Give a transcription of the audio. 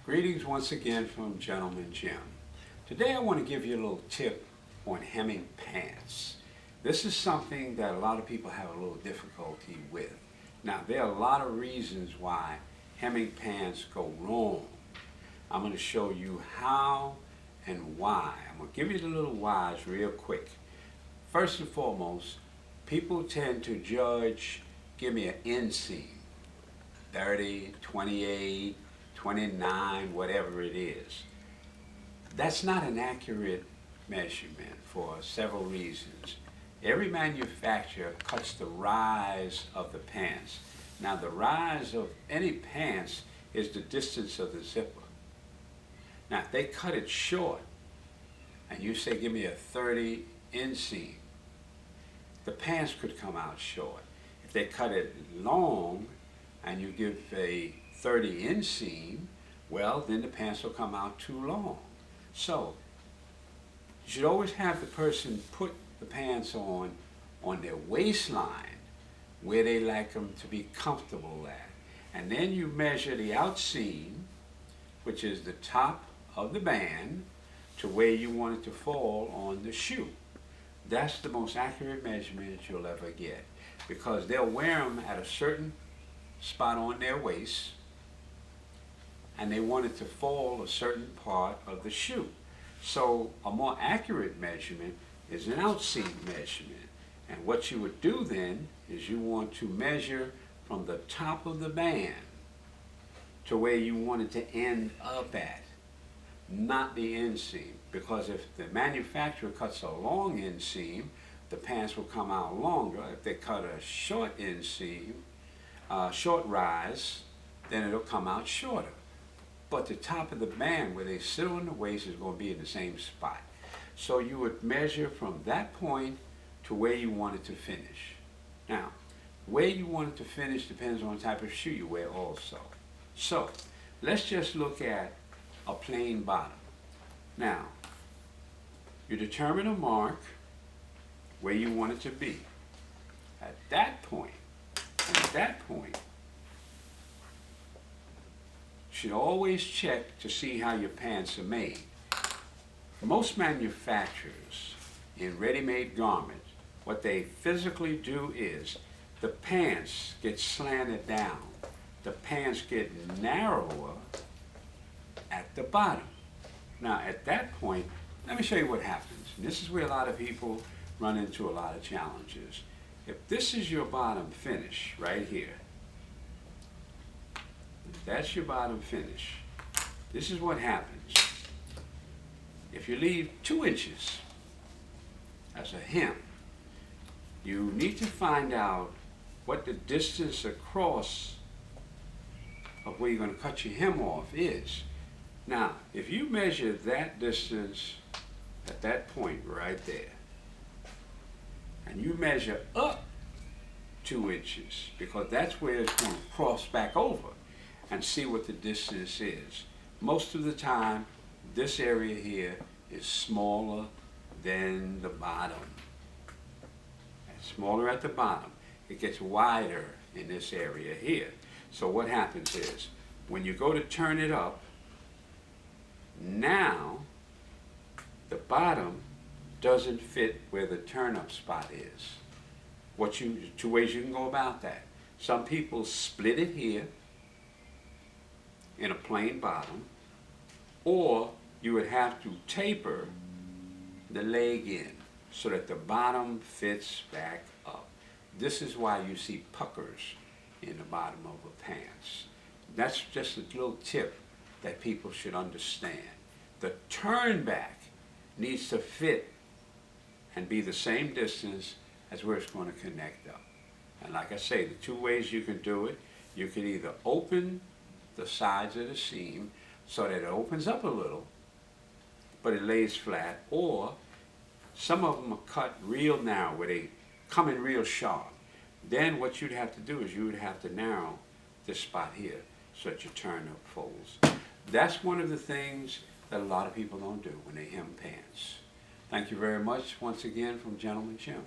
Greetings once again from Gentleman Jim. Today I want to give you a little tip on hemming pants. This is something that a lot of people have a little difficulty with. Now there are a lot of reasons why hemming pants go wrong. I'm going to show you how and why. I'm going to give you the little whys real quick. First and foremost, people tend to judge, give me an inseam, 30, 28, 29, whatever it is. That's not an accurate measurement for several reasons. Every manufacturer cuts the rise of the pants. Now the rise of any pants is the distance of the zipper. Now if they cut it short and you say give me a 30 inseam, the pants could come out short. If they cut it long and you give a 30 inseam, well, then the pants will come out too long. So, you should always have the person put the pants on their waistline where they like them to be comfortable at. And then you measure the outseam, which is the top of the band, to where you want it to fall on the shoe. That's the most accurate measurement you'll ever get, because they'll wear them at a certain spot on their waist, and they want it to fall a certain part of the shoe. So a more accurate measurement is an outseam measurement. And what you would do then is you want to measure from the top of the band to where you want it to end up at, not the inseam. Because if the manufacturer cuts a long inseam, the pants will come out longer. If they cut a short inseam, short rise, then it'll come out shorter. But the top of the band where they sit on the waist is going to be in the same spot. So you would measure from that point to where you want it to finish. Now, where you want it to finish depends on the type of shoe you wear also. So, let's just look at a plain bottom. Now, you determine a mark where you want it to be. At that point, you should always check to see how your pants are made. Most manufacturers in ready-made garments, what they physically do is the pants get slanted down. The pants get narrower at the bottom. Now at that point, let me show you what happens. And this is where a lot of people run into a lot of challenges. If this is your bottom finish right here, that's your bottom finish. This is what happens. If you leave 2 inches as a hem, you need to find out what the distance across of where you're going to cut your hem off is. Now, if you measure that distance at that point right there, and you measure up 2 inches, because that's where it's going to cross back over, and see what the distance is. Most of the time, this area here is smaller than the bottom. It's smaller at the bottom. It gets wider in this area here. So what happens is, when you go to turn it up, now the bottom doesn't fit where the turn-up spot is. 2 ways you can go about that. Some people split it here in a plain bottom, or you would have to taper the leg in so that the bottom fits back up. This is why you see puckers in the bottom of the pants. That's just a little tip that people should understand. The turn back needs to fit and be the same distance as where it's going to connect up. And like I say, the 2 ways you can do it, you can either open the sides of the seam so that it opens up a little, but it lays flat, or some of them are cut real narrow where they come in real sharp. Then what you'd have to do is you would have to narrow this spot here so that your turn-up folds. That's one of the things that a lot of people don't do when they hem pants. Thank you very much once again from Gentleman Jim.